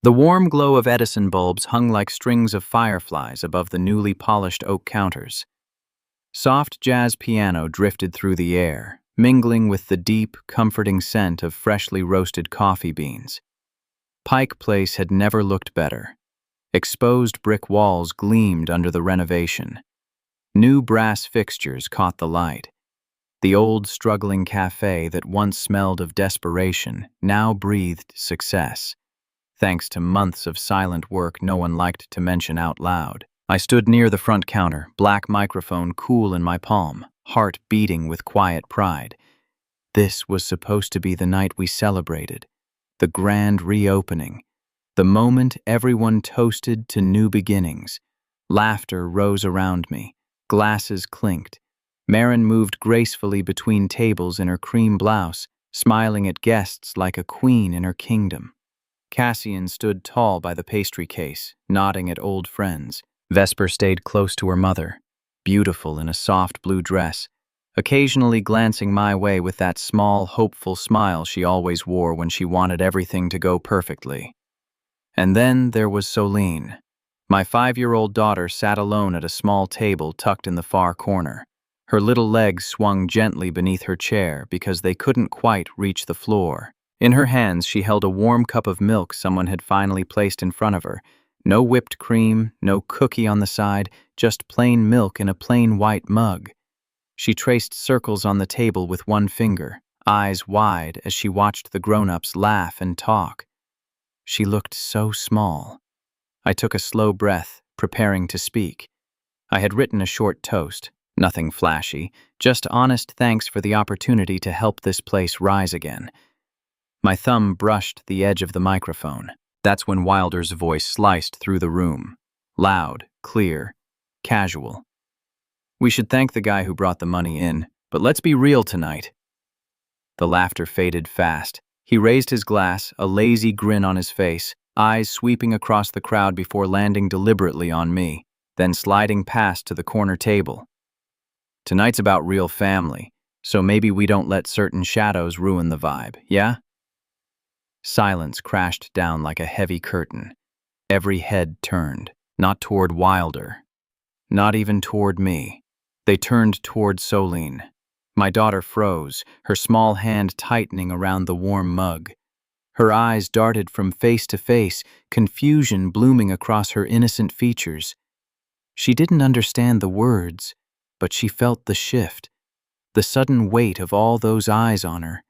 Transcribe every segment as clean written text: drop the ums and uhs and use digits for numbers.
The warm glow of Edison bulbs hung like strings of fireflies above the newly polished oak counters. Soft jazz piano drifted through the air, mingling with the deep, comforting scent of freshly roasted coffee beans. Pike Place had never looked better. Exposed brick walls gleamed under the renovation. New brass fixtures caught the light. The old, struggling café that once smelled of desperation now breathed success, thanks to months of silent work no one liked to mention out loud. I stood near the front counter, black microphone cool in my palm, heart beating with quiet pride. This was supposed to be the night we celebrated, the grand reopening, the moment everyone toasted to new beginnings. Laughter rose around me, glasses clinked. Marin moved gracefully between tables in her cream blouse, smiling at guests like a queen in her kingdom. Cassian stood tall by the pastry case, nodding at old friends. Vesper stayed close to her mother, beautiful in a soft blue dress, occasionally glancing my way with that small, hopeful smile she always wore when she wanted everything to go perfectly. And then there was Solene. My 5-year-old daughter sat alone at a small table tucked in the far corner. Her little legs swung gently beneath her chair because they couldn't quite reach the floor. In her hands, she held a warm cup of milk someone had finally placed in front of her. No whipped cream, no cookie on the side, just plain milk in a plain white mug. She traced circles on the table with one finger, eyes wide as she watched the grown-ups laugh and talk. She looked so small. I took a slow breath, preparing to speak. I had written a short toast, nothing flashy, just honest thanks for the opportunity to help this place rise again. My thumb brushed the edge of the microphone. That's when Wilder's voice sliced through the room. Loud, clear, casual. We should thank the guy who brought the money in, but let's be real tonight. The laughter faded fast. He raised his glass, a lazy grin on his face, eyes sweeping across the crowd before landing deliberately on me, then sliding past to the corner table. Tonight's about real family, so maybe we don't let certain shadows ruin the vibe, yeah? Silence crashed down like a heavy curtain. Every head turned, not toward Wilder, not even toward me. They turned toward Solene. My daughter froze, her small hand tightening around the warm mug. Her eyes darted from face to face, confusion blooming across her innocent features. She didn't understand the words, but she felt the shift, the sudden weight of all those eyes on her.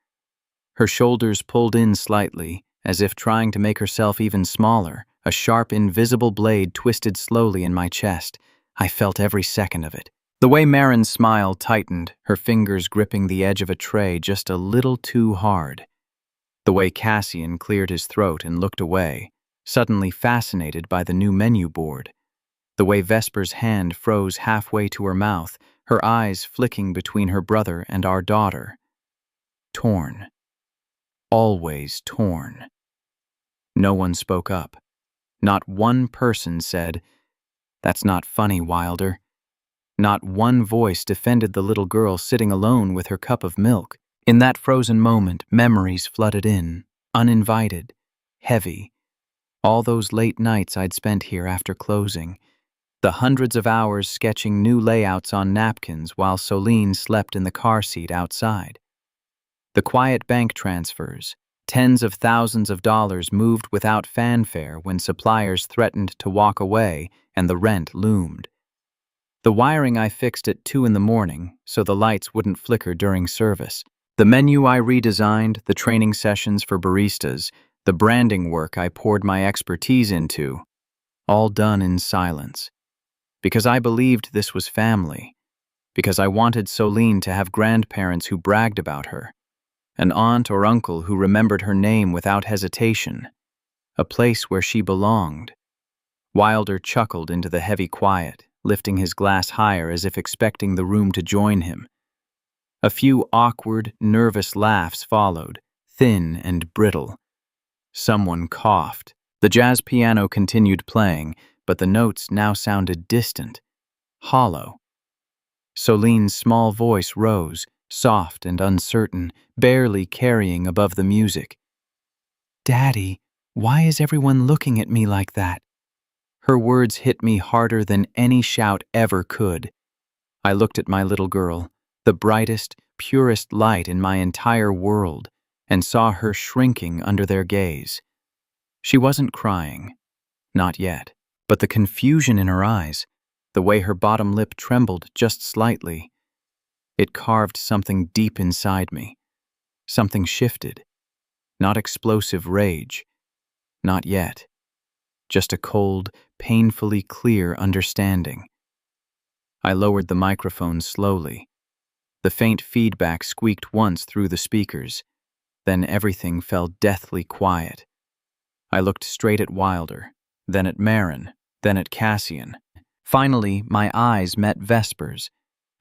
Her shoulders pulled in slightly, as if trying to make herself even smaller. A sharp, invisible blade twisted slowly in my chest. I felt every second of it. The way Marin's smile tightened, her fingers gripping the edge of a tray just a little too hard. The way Cassian cleared his throat and looked away, suddenly fascinated by the new menu board. The way Vesper's hand froze halfway to her mouth, her eyes flicking between her brother and our daughter. Torn. Always torn. No one spoke up. Not one person said, "That's not funny, Wilder." Not one voice defended the little girl sitting alone with her cup of milk. In that frozen moment, memories flooded in, uninvited, heavy. All those late nights I'd spent here after closing. The hundreds of hours sketching new layouts on napkins while Solene slept in the car seat outside. The quiet bank transfers, tens of thousands of dollars moved without fanfare when suppliers threatened to walk away and the rent loomed. The wiring I fixed at 2 a.m. so the lights wouldn't flicker during service. The menu I redesigned, the training sessions for baristas, the branding work I poured my expertise into, all done in silence. Because I believed this was family. Because I wanted Solene to have grandparents who bragged about her. An aunt or uncle who remembered her name without hesitation. A place where she belonged. Wilder chuckled into the heavy quiet, lifting his glass higher as if expecting the room to join him. A few awkward, nervous laughs followed, thin and brittle. Someone coughed. The jazz piano continued playing, but the notes now sounded distant, hollow. Solene's small voice rose, soft and uncertain, barely carrying above the music. "Daddy, Why is everyone looking at me like that?" Her words hit me harder than any shout ever could. I looked at my little girl, the brightest, purest light in my entire world, and saw her shrinking under their gaze. She wasn't crying, not yet, but the confusion in her eyes, the way her bottom lip trembled just slightly, it carved something deep inside me. Something shifted. Not explosive rage. Not yet. Just a cold, painfully clear understanding. I lowered the microphone slowly. The faint feedback squeaked once through the speakers. Then everything fell deathly quiet. I looked straight at Wilder, then at Marin, then at Cassian. Finally, my eyes met Vesper's,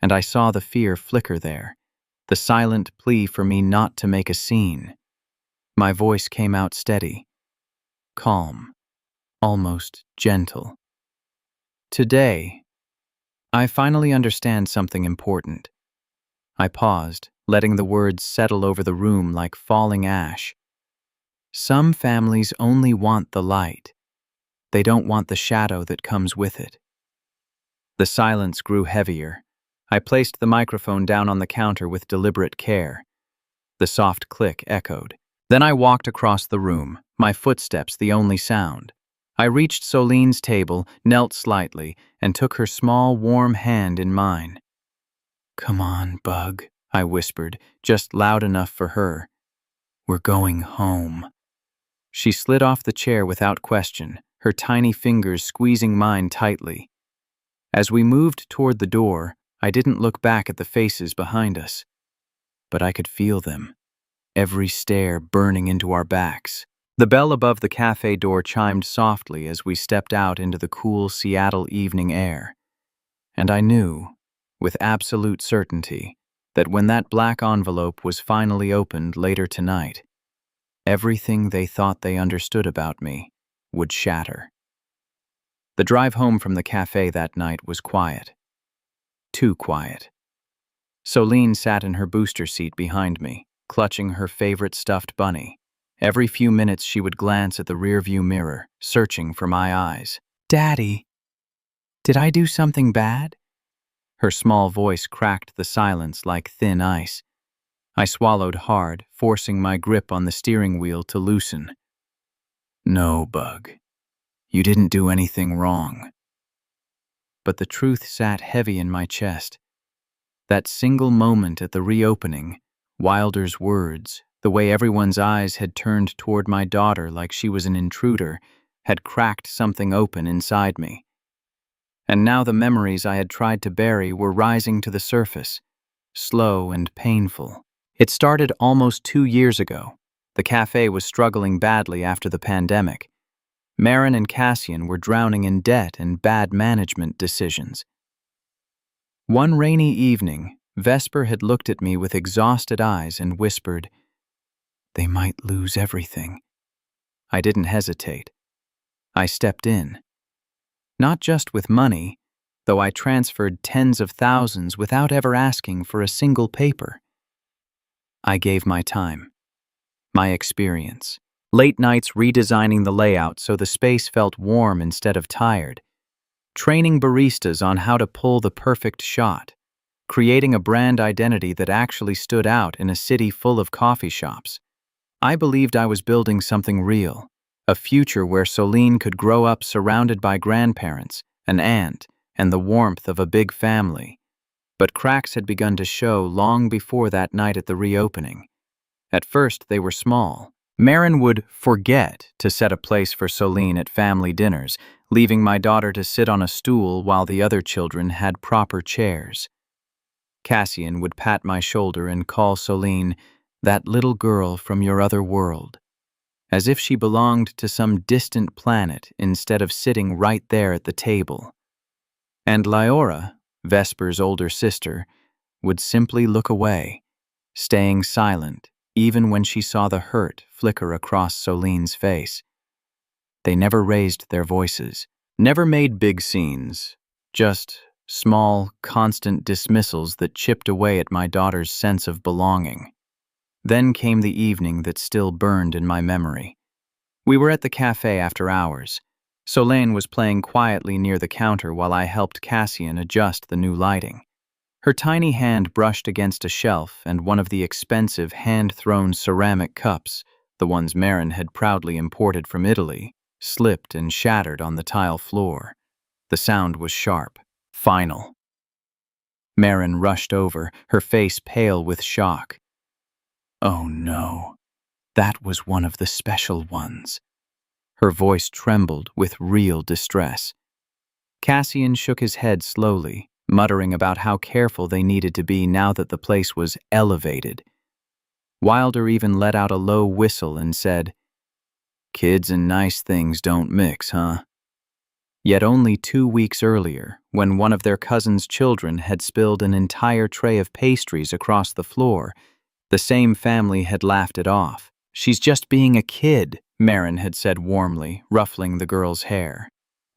and I saw the fear flicker there, the silent plea for me not to make a scene. My voice came out steady, calm, almost gentle. "Today, I finally understand something important." I paused, letting the words settle over the room like falling ash. Some families only want the light. They don't want the shadow that comes with it. The silence grew heavier. I placed the microphone down on the counter with deliberate care. The soft click echoed. Then I walked across the room, my footsteps the only sound. I reached Solene's table, knelt slightly, and took her small, warm hand in mine. "Come on, Bug," I whispered, just loud enough for her. "We're going home." She slid off the chair without question, her tiny fingers squeezing mine tightly. As we moved toward the door, I didn't look back at the faces behind us. But I could feel them, every stare burning into our backs. The bell above the cafe door chimed softly as we stepped out into the cool Seattle evening air. And I knew, with absolute certainty, that when that black envelope was finally opened later tonight, everything they thought they understood about me would shatter. The drive home from the cafe that night was quiet. Too quiet. Solene sat in her booster seat behind me, clutching her favorite stuffed bunny. Every few minutes she would glance at the rearview mirror, searching for my eyes. "Daddy, did I do something bad?" Her small voice cracked the silence like thin ice. I swallowed hard, forcing my grip on the steering wheel to loosen. "No, Bug. You didn't do anything wrong." But the truth sat heavy in my chest. That single moment at the reopening, Wilder's words, the way everyone's eyes had turned toward my daughter like she was an intruder, had cracked something open inside me. And now the memories I had tried to bury were rising to the surface, slow and painful. It started almost 2 years ago. The cafe was struggling badly after the pandemic. Marin and Cassian were drowning in debt and bad management decisions. One rainy evening, Vesper had looked at me with exhausted eyes and whispered, "They might lose everything." I didn't hesitate. I stepped in. Not just with money, though I transferred tens of thousands without ever asking for a single paper. I gave my time, my experience. Late nights redesigning the layout so the space felt warm instead of tired. Training baristas on how to pull the perfect shot. Creating a brand identity that actually stood out in a city full of coffee shops. I believed I was building something real, a future where Solene could grow up surrounded by grandparents, an aunt, and the warmth of a big family. But cracks had begun to show long before that night at the reopening. At first, they were small. Marin would forget to set a place for Solene at family dinners, leaving my daughter to sit on a stool while the other children had proper chairs. Cassian would pat my shoulder and call Solene, "that little girl from your other world," as if she belonged to some distant planet instead of sitting right there at the table. And Lyora, Vesper's older sister, would simply look away, staying silent even when she saw the hurt flicker across Solene's face. They never raised their voices, never made big scenes, just small, constant dismissals that chipped away at my daughter's sense of belonging. Then came the evening that still burned in my memory. We were at the café after hours. Solene was playing quietly near the counter while I helped Cassian adjust the new lighting. Her tiny hand brushed against a shelf, and one of the expensive hand-thrown ceramic cups, the ones Marin had proudly imported from Italy, slipped and shattered on the tile floor. The sound was sharp, final. Marin rushed over, her face pale with shock. "Oh no, that was one of the special ones." Her voice trembled with real distress. Cassian shook his head slowly, muttering about how careful they needed to be now that the place was elevated. Wilder even let out a low whistle and said, "Kids and nice things don't mix, huh?" Yet only 2 weeks earlier, when one of their cousin's children had spilled an entire tray of pastries across the floor, the same family had laughed it off. "She's just being a kid," Marin had said warmly, ruffling the girl's hair.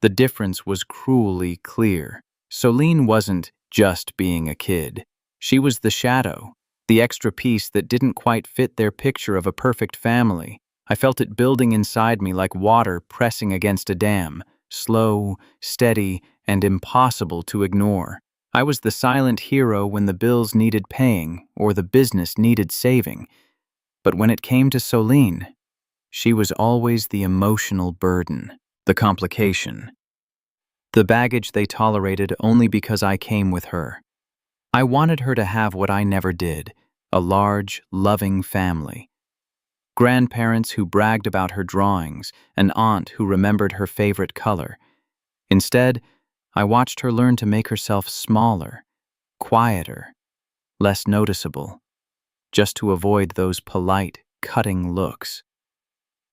The difference was cruelly clear. Solene wasn't just being a kid. She was the shadow, the extra piece that didn't quite fit their picture of a perfect family. I felt it building inside me like water pressing against a dam, slow, steady, and impossible to ignore. I was the silent hero when the bills needed paying or the business needed saving. But when it came to Solene, she was always the emotional burden, the complication, the baggage they tolerated only because I came with her. I wanted her to have what I never did, a large, loving family. Grandparents who bragged about her drawings, an aunt who remembered her favorite color. Instead, I watched her learn to make herself smaller, quieter, less noticeable, just to avoid those polite, cutting looks.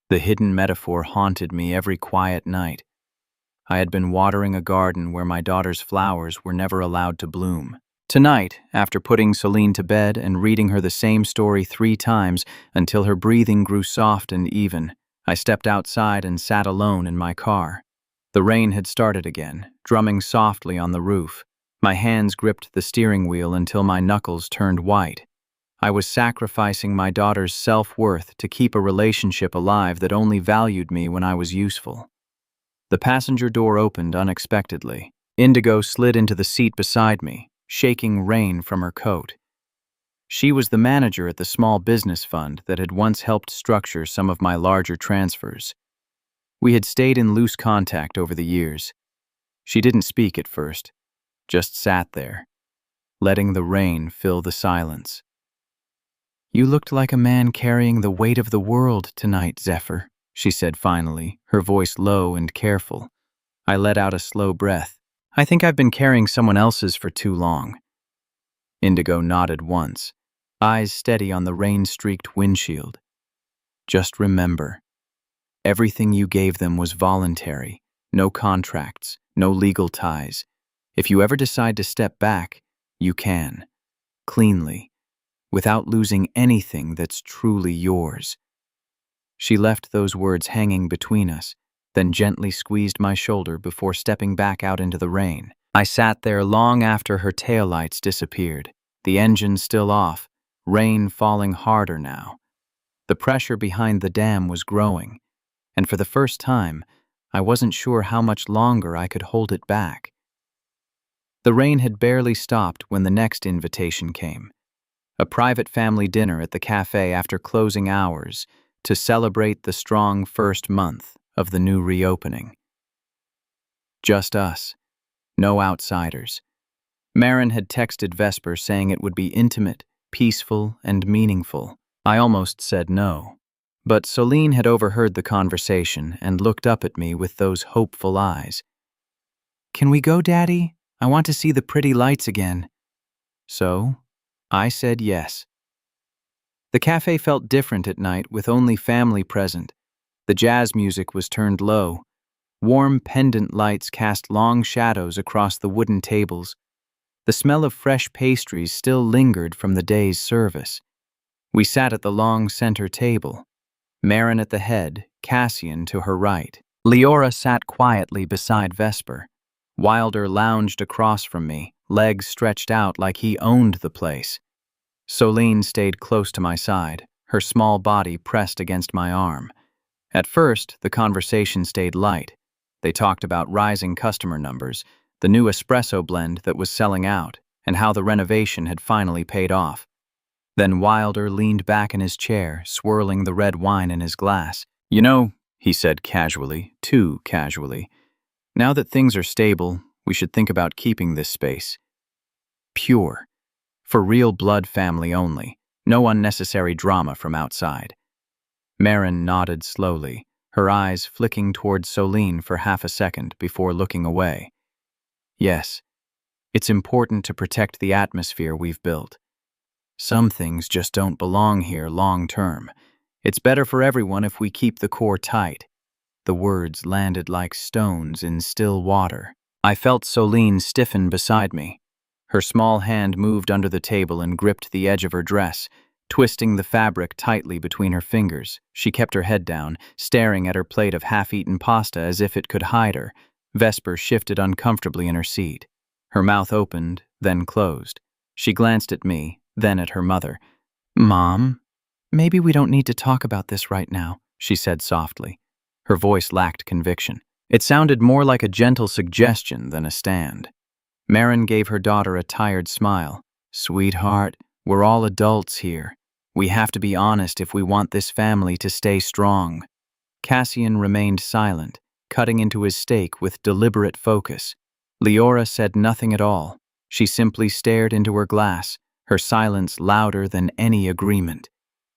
The hidden metaphor haunted me every quiet night. I had been watering a garden where my daughter's flowers were never allowed to bloom. Tonight, after putting Solene to bed and reading her the same story 3 times until her breathing grew soft and even, I stepped outside and sat alone in my car. The rain had started again, drumming softly on the roof. My hands gripped the steering wheel until my knuckles turned white. I was sacrificing my daughter's self-worth to keep a relationship alive that only valued me when I was useful. The passenger door opened unexpectedly. Indigo slid into the seat beside me, shaking rain from her coat. She was the manager at the small business fund that had once helped structure some of my larger transfers. We had stayed in loose contact over the years. She didn't speak at first, just sat there, letting the rain fill the silence. "You looked like a man carrying the weight of the world tonight, Zephyr," she said finally, her voice low and careful. I let out a slow breath. "I think I've been carrying someone else's for too long." Indigo nodded once, eyes steady on the rain-streaked windshield. "Just remember, everything you gave them was voluntary, no contracts, no legal ties. If you ever decide to step back, you can, cleanly, without losing anything that's truly yours." She left those words hanging between us, then gently squeezed my shoulder before stepping back out into the rain. I sat there long after her taillights disappeared, the engine still off, rain falling harder now. The pressure behind the dam was growing, and for the first time, I wasn't sure how much longer I could hold it back. The rain had barely stopped when the next invitation came. A private family dinner at the café after closing hours to celebrate the strong first month of the new reopening. Just us, no outsiders. Marin had texted Vesper saying it would be intimate, peaceful, and meaningful. I almost said no. But Solene had overheard the conversation and looked up at me with those hopeful eyes. "Can we go, Daddy? I want to see the pretty lights again." So, I said yes. The cafe felt different at night with only family present. The jazz music was turned low. Warm pendant lights cast long shadows across the wooden tables. The smell of fresh pastries still lingered from the day's service. We sat at the long center table. Marin at the head, Cassian to her right. Leora sat quietly beside Vesper. Wilder lounged across from me, legs stretched out like he owned the place. Solene stayed close to my side, her small body pressed against my arm. At first, the conversation stayed light. They talked about rising customer numbers, the new espresso blend that was selling out, and how the renovation had finally paid off. Then Wilder leaned back in his chair, swirling the red wine in his glass. "You know," he said casually, too casually, "now that things are stable, we should think about keeping this space pure. For real blood family only. No unnecessary drama from outside." Marin nodded slowly, her eyes flicking toward Solene for half a second before looking away. "Yes, it's important to protect the atmosphere we've built. Some things just don't belong here long term. It's better for everyone if we keep the core tight." The words landed like stones in still water. I felt Solene stiffen beside me. Her small hand moved under the table and gripped the edge of her dress, twisting the fabric tightly between her fingers. She kept her head down, staring at her plate of half-eaten pasta as if it could hide her. Vesper shifted uncomfortably in her seat. Her mouth opened, then closed. She glanced at me, then at her mother. "Mom, maybe we don't need to talk about this right now," she said softly. Her voice lacked conviction. It sounded more like a gentle suggestion than a stand. Marin gave her daughter a tired smile. "Sweetheart, we're all adults here. We have to be honest if we want this family to stay strong." Cassian remained silent, cutting into his steak with deliberate focus. Leora said nothing at all. She simply stared into her glass, her silence louder than any agreement.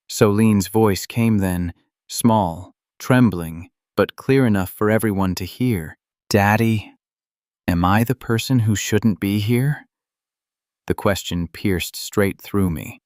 Solene's voice came then, small, trembling, but clear enough for everyone to hear. "Daddy, am I the person who shouldn't be here?" The question pierced straight through me.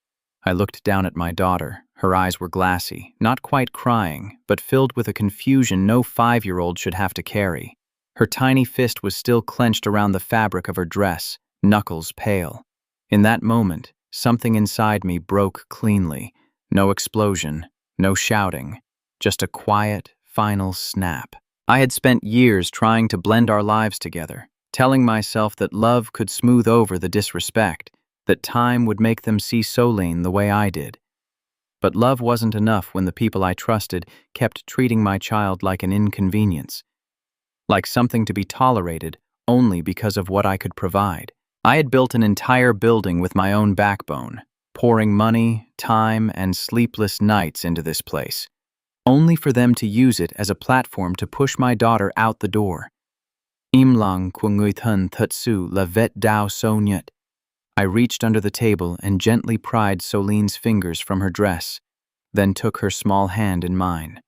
I looked down at my daughter. Her eyes were glassy, not quite crying, but filled with a confusion no 5-year-old should have to carry. Her tiny fist was still clenched around the fabric of her dress, knuckles pale. In that moment, something inside me broke cleanly. No explosion, no shouting, just a quiet, final snap. I had spent years trying to blend our lives together, telling myself that love could smooth over the disrespect, that time would make them see Solene the way I did. But love wasn't enough when the people I trusted kept treating my child like an inconvenience, like something to be tolerated only because of what I could provide. I had built an entire building with my own backbone, pouring money, time, and sleepless nights into this place, only for them to use it as a platform to push my daughter out the door. Im lang kwanguthan thatsu la vet dao sonyat. I reached under the table and gently pried Solene's fingers from her dress, then took her small hand in mine.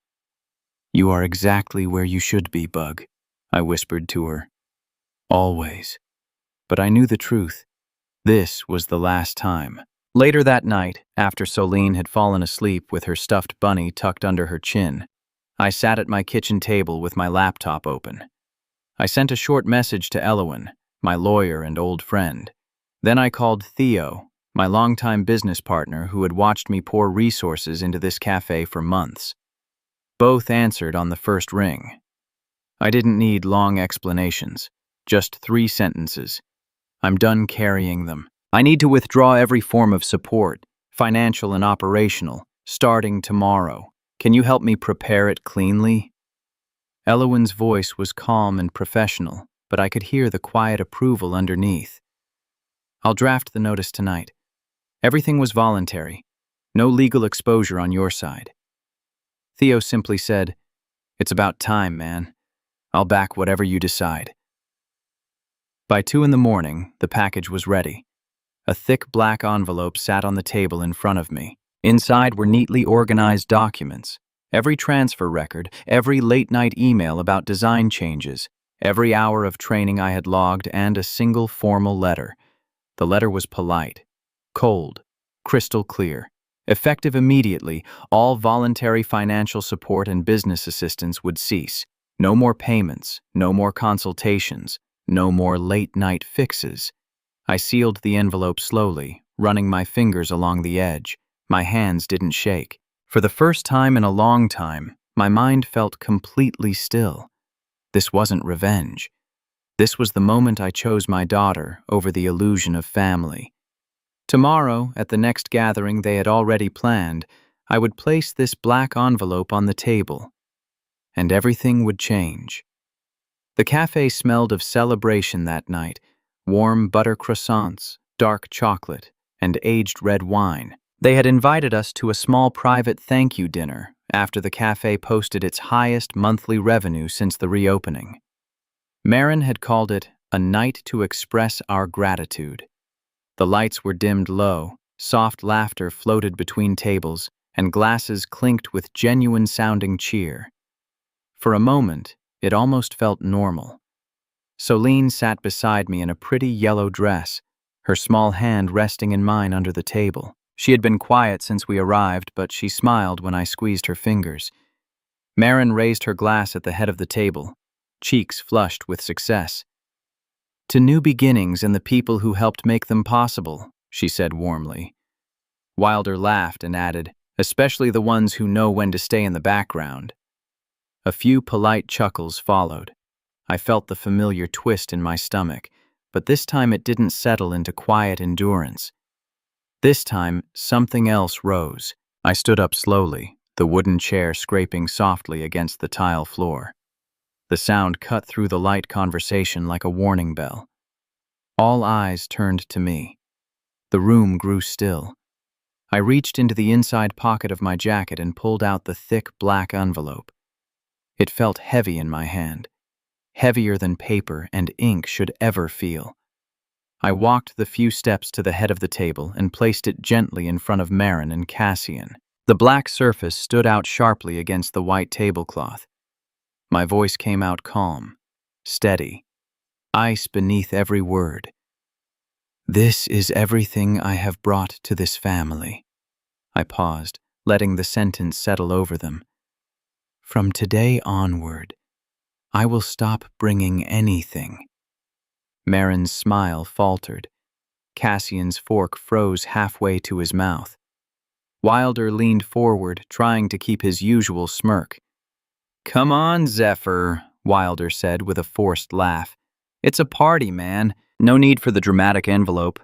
"You are exactly where you should be, Bug," I whispered to her. "Always." But I knew the truth. This was the last time. Later that night, after Solene had fallen asleep with her stuffed bunny tucked under her chin, I sat at my kitchen table with my laptop open. I sent a short message to Elowen, my lawyer and old friend. Then I called Theo, my longtime business partner who had watched me pour resources into this cafe for months. Both answered on the first ring. I didn't need long explanations, just 3 sentences. "I'm done carrying them. I need to withdraw every form of support, financial and operational, starting tomorrow. Can you help me prepare it cleanly?" Elowen's voice was calm and professional, but I could hear the quiet approval underneath. "I'll draft the notice tonight. Everything was voluntary. No legal exposure on your side." Theo simply said, "It's about time, man. I'll back whatever you decide." By 2 a.m, the package was ready. A thick black envelope sat on the table in front of me. Inside were neatly organized documents. Every transfer record, every late-night email about design changes, every hour of training I had logged, and a single formal letter. The letter was polite, cold, crystal clear. Effective immediately, all voluntary financial support and business assistance would cease. No more payments, no more consultations, no more late-night fixes. I sealed the envelope slowly, running my fingers along the edge. My hands didn't shake. For the first time in a long time, my mind felt completely still. This wasn't revenge. This was the moment I chose my daughter over the illusion of family. Tomorrow, at the next gathering they had already planned, I would place this black envelope on the table. and everything would change. The cafe smelled of celebration that night: warm butter croissants, dark chocolate, and aged red wine. They had invited us to a small private thank you dinner after the cafe posted its highest monthly revenue since the reopening. Marin had called it a night to express our gratitude. The lights were dimmed low, soft laughter floated between tables, and glasses clinked with genuine-sounding cheer. For a moment, it almost felt normal. Solene sat beside me in a pretty yellow dress, her small hand resting in mine under the table. She had been quiet since we arrived, but she smiled when I squeezed her fingers. Marin raised her glass at the head of the table, cheeks flushed with success. "To new beginnings and the people who helped make them possible," she said warmly. Wilder laughed and added, "especially the ones who know when to stay in the background." A few polite chuckles followed. I felt the familiar twist in my stomach, but this time it didn't settle into quiet endurance. This time, something else rose. I stood up slowly, the wooden chair scraping softly against the tile floor. The sound cut through the light conversation like a warning bell. All eyes turned to me. The room grew still. I reached into the inside pocket of my jacket and pulled out the thick black envelope. It felt heavy in my hand, heavier than paper and ink should ever feel. I walked the few steps to the head of the table and placed it gently in front of Marin and Cassian. The black surface stood out sharply against the white tablecloth. My voice came out calm, steady, ice beneath every word. "This is everything I have brought to this family." I paused, letting the sentence settle over them. "From today onward, I will stop bringing anything." Marin's smile faltered. Cassian's fork froze halfway to his mouth. Wilder leaned forward, trying to keep his usual smirk. "Come on, Zephyr," Wilder said with a forced laugh. "It's a party, man. No need for the dramatic envelope.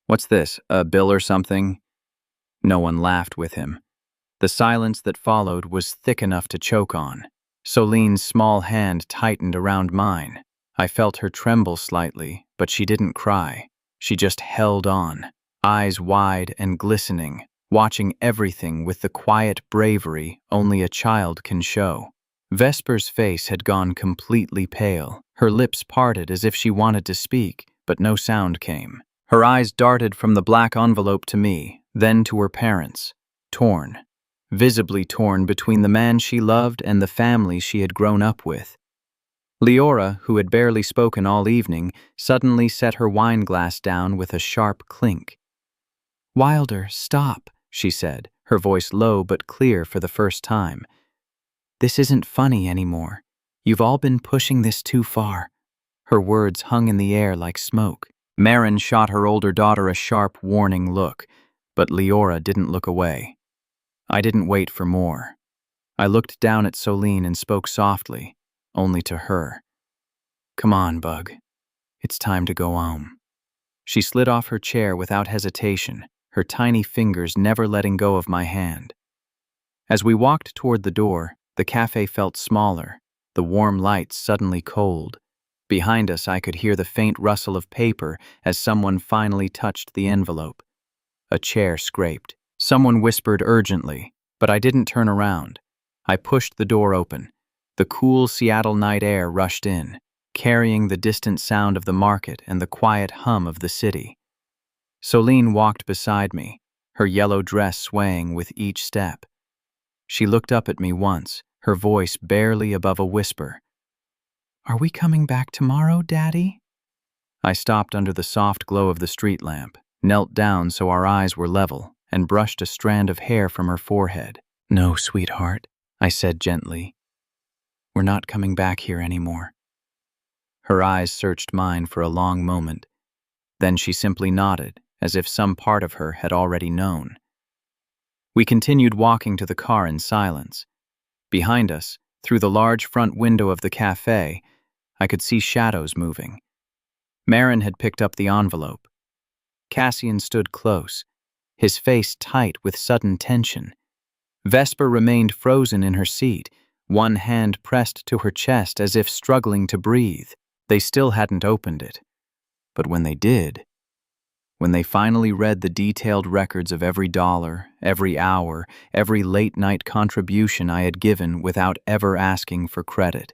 What's this, a bill or something?" No one laughed with him. The silence that followed was thick enough to choke on. Solene's small hand tightened around mine. I felt her tremble slightly, but she didn't cry. She just held on, eyes wide and glistening, watching everything with the quiet bravery only a child can show. Vesper's face had gone completely pale. Her lips parted as if she wanted to speak, but no sound came. Her eyes darted from the black envelope to me, then to her parents, torn, visibly torn between the man she loved and the family she had grown up with. Leora, who had barely spoken all evening, suddenly set her wine glass down with a sharp clink. "Wilder, stop," she said, her voice low but clear for the first time. "This isn't funny anymore. You've all been pushing this too far." Her words hung in the air like smoke. Marin shot her older daughter a sharp, warning look, but Leora didn't look away. I didn't wait for more. I looked down at Solene and spoke softly, only to her. "Come on, Bug. It's time to go home." She slid off her chair without hesitation, her tiny fingers never letting go of my hand. As we walked toward the door, the cafe felt smaller, the warm lights suddenly cold. Behind us, I could hear the faint rustle of paper as someone finally touched the envelope. A chair scraped. Someone whispered urgently, but I didn't turn around. I pushed the door open. The cool Seattle night air rushed in, carrying the distant sound of the market and the quiet hum of the city. Solene walked beside me, her yellow dress swaying with each step. She looked up at me once, her voice barely above a whisper. "Are we coming back tomorrow, Daddy?" I stopped under the soft glow of the street lamp, knelt down so our eyes were level, and brushed a strand of hair from her forehead. "No, sweetheart," I said gently. "We're not coming back here anymore." Her eyes searched mine for a long moment. Then she simply nodded, as if some part of her had already known. We continued walking to the car in silence. Behind us, through the large front window of the cafe, I could see shadows moving. Marin had picked up the envelope. Cassian stood close, his face tight with sudden tension. Vesper remained frozen in her seat, one hand pressed to her chest as if struggling to breathe. They still hadn't opened it. But when they did, when they finally read the detailed records of every dollar, every hour, every late-night contribution I had given without ever asking for credit,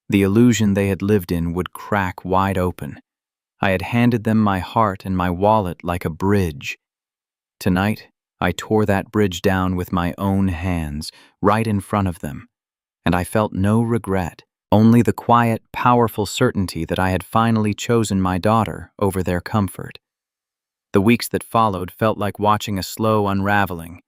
the illusion they had lived in would crack wide open. I had handed them my heart and my wallet like a bridge. Tonight, I tore that bridge down with my own hands, right in front of them, and I felt no regret, only the quiet, powerful certainty that I had finally chosen my daughter over their comfort. The weeks that followed felt like watching a slow unraveling.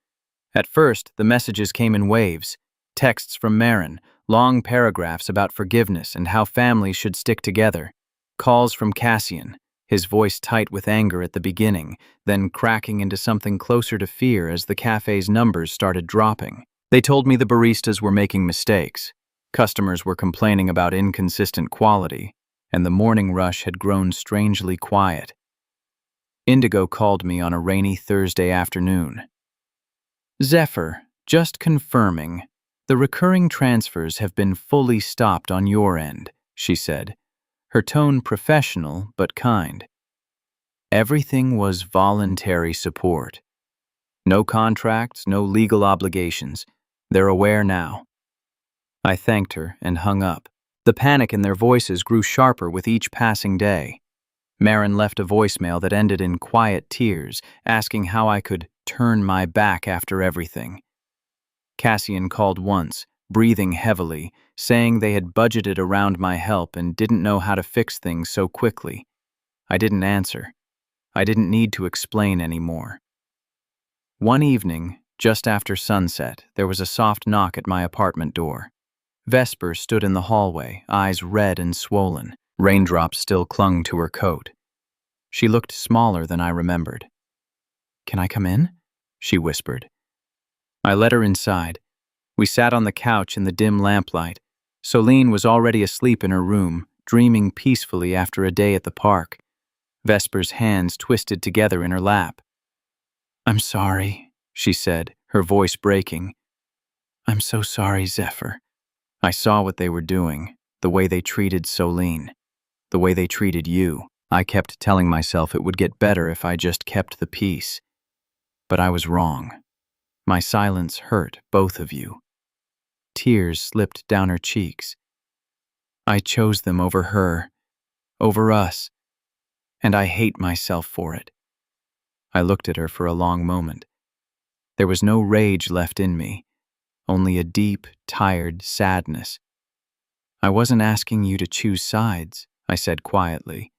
At first, the messages came in waves, texts from Marin, long paragraphs about forgiveness and how families should stick together, calls from Cassian, his voice tight with anger at the beginning, then cracking into something closer to fear as the cafe's numbers started dropping. They told me the baristas were making mistakes, customers were complaining about inconsistent quality, and the morning rush had grown strangely quiet. Indigo called me on a rainy Thursday afternoon. "Zephyr, just confirming. The recurring transfers have been fully stopped on your end," she said, her tone professional but kind. Everything was voluntary support. No contracts, no legal obligations. They're aware now. I thanked her and hung up. The panic in their voices grew sharper with each passing day. Marin left a voicemail that ended in quiet tears, asking how I could turn my back after everything. Cassian called once, breathing heavily, saying they had budgeted around my help and didn't know how to fix things so quickly. I didn't answer. I didn't need to explain anymore. One evening, just after sunset, there was a soft knock at my apartment door. Vesper stood in the hallway, eyes red and swollen. Raindrops still clung to her coat. She looked smaller than I remembered. "Can I come in?" she whispered. I let her inside. We sat on the couch in the dim lamplight. Solene was already asleep in her room, dreaming peacefully after a day at the park. Vesper's hands twisted together in her lap. "I'm sorry," she said, her voice breaking. "I'm so sorry, Zephyr. I saw what they were doing, the way they treated Solene, the way they treated you. I kept telling myself it would get better if I just kept the peace. But I was wrong. My silence hurt both of you." Tears slipped down her cheeks. "I chose them over her, over us, and I hate myself for it." I looked at her for a long moment. There was no rage left in me, only a deep, tired sadness. "I wasn't asking you to choose sides," I said quietly.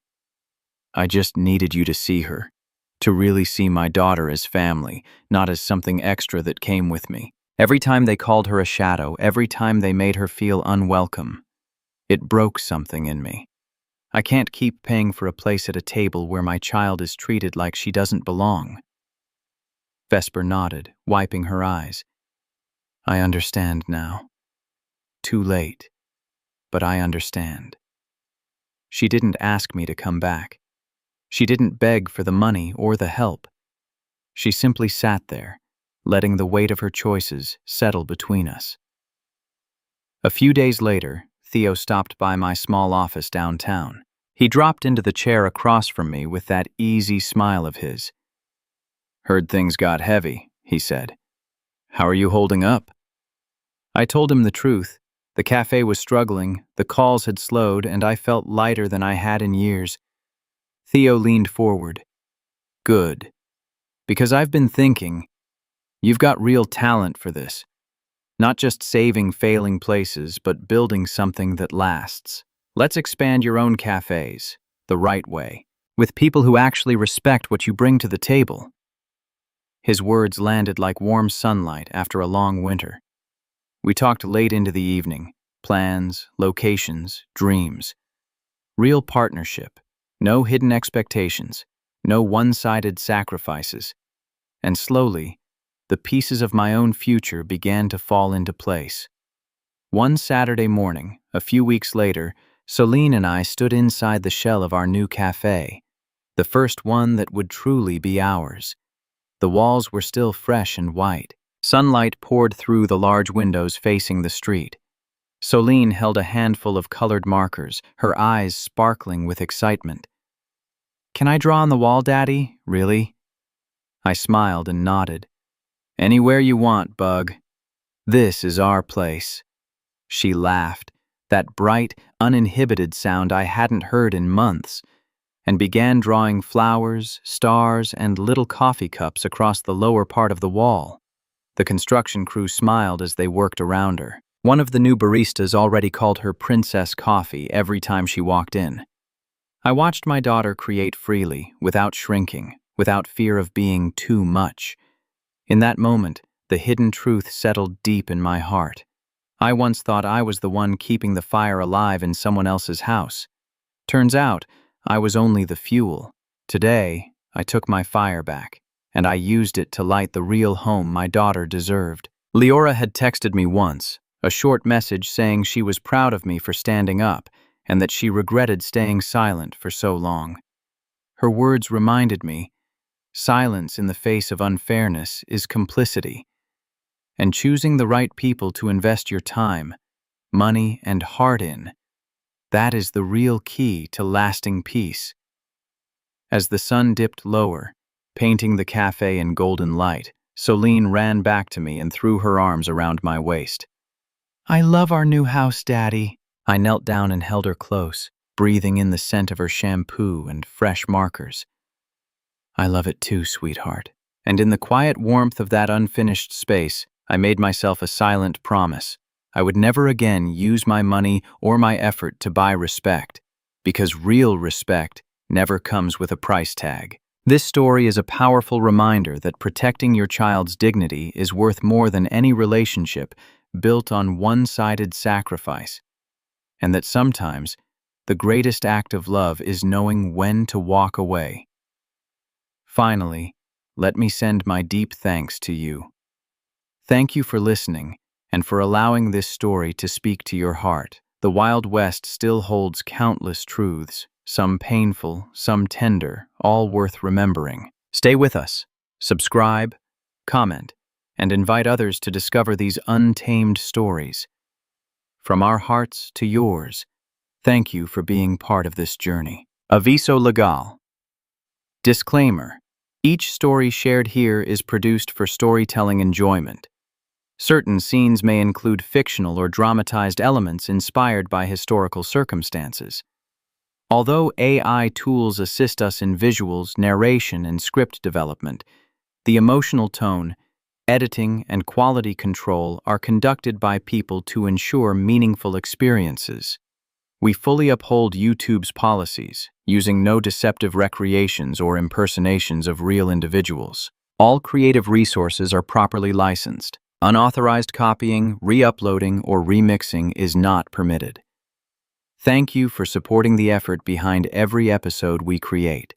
"I just needed you to see her, to really see my daughter as family, not as something extra that came with me. Every time they called her a shadow, every time they made her feel unwelcome, it broke something in me. I can't keep paying for a place at a table where my child is treated like she doesn't belong." Vesper nodded, wiping her eyes. "I understand now. Too late, but I understand." She didn't ask me to come back. She didn't beg for the money or the help. She simply sat there, letting the weight of her choices settle between us. A few days later, Theo stopped by my small office downtown. He dropped into the chair across from me with that easy smile of his. "Heard things got heavy," he said. "How are you holding up?" I told him the truth. The cafe was struggling, the calls had slowed, and I felt lighter than I had in years. Theo leaned forward. "Good. Because I've been thinking, you've got real talent for this. Not just saving failing places, but building something that lasts. Let's expand your own cafes, the right way, with people who actually respect what you bring to the table." His words landed like warm sunlight after a long winter. We talked late into the evening, plans, locations, dreams. Real partnership, no hidden expectations, no one-sided sacrifices. And slowly, the pieces of my own future began to fall into place. One Saturday morning, a few weeks later, Solene and I stood inside the shell of our new cafe, the first one that would truly be ours. The walls were still fresh and white. Sunlight poured through the large windows facing the street. Solene held a handful of colored markers, her eyes sparkling with excitement. "Can I draw on the wall, Daddy? Really?" I smiled and nodded. "Anywhere you want, Bug. This is our place." She laughed, that bright, uninhibited sound I hadn't heard in months, and began drawing flowers, stars, and little coffee cups across the lower part of the wall. The construction crew smiled as they worked around her. One of the new baristas already called her Princess Coffee every time she walked in. I watched my daughter create freely, without shrinking, without fear of being too much. In that moment, the hidden truth settled deep in my heart. I once thought I was the one keeping the fire alive in someone else's house. Turns out, I was only the fuel. Today, I took my fire back, and I used it to light the real home my daughter deserved. Leora had texted me once, a short message saying she was proud of me for standing up, and that she regretted staying silent for so long. Her words reminded me, silence in the face of unfairness is complicity, and choosing the right people to invest your time, money, and heart in, that is the real key to lasting peace. As the sun dipped lower, painting the cafe in golden light, Solene ran back to me and threw her arms around my waist. "I love our new house, Daddy." I knelt down and held her close, breathing in the scent of her shampoo and fresh markers. "I love it too, sweetheart." And in the quiet warmth of that unfinished space, I made myself a silent promise. I would never again use my money or my effort to buy respect, because real respect never comes with a price tag. This story is a powerful reminder that protecting your child's dignity is worth more than any relationship built on one-sided sacrifice, and that sometimes the greatest act of love is knowing when to walk away. Finally, let me send my deep thanks to you. Thank you for listening and for allowing this story to speak to your heart. The Wild West still holds countless truths, some painful, some tender, all worth remembering. Stay with us, subscribe, comment, and invite others to discover these untamed stories. From our hearts to yours, thank you for being part of this journey. Aviso legal. Disclaimer: each story shared here is produced for storytelling enjoyment. Certain scenes may include fictional or dramatized elements inspired by historical circumstances. Although AI tools assist us in visuals, narration, and script development, the emotional tone, editing, and quality control are conducted by people to ensure meaningful experiences. We fully uphold YouTube's policies, using no deceptive recreations or impersonations of real individuals. All creative resources are properly licensed. Unauthorized copying, re-uploading, or remixing is not permitted. Thank you for supporting the effort behind every episode we create.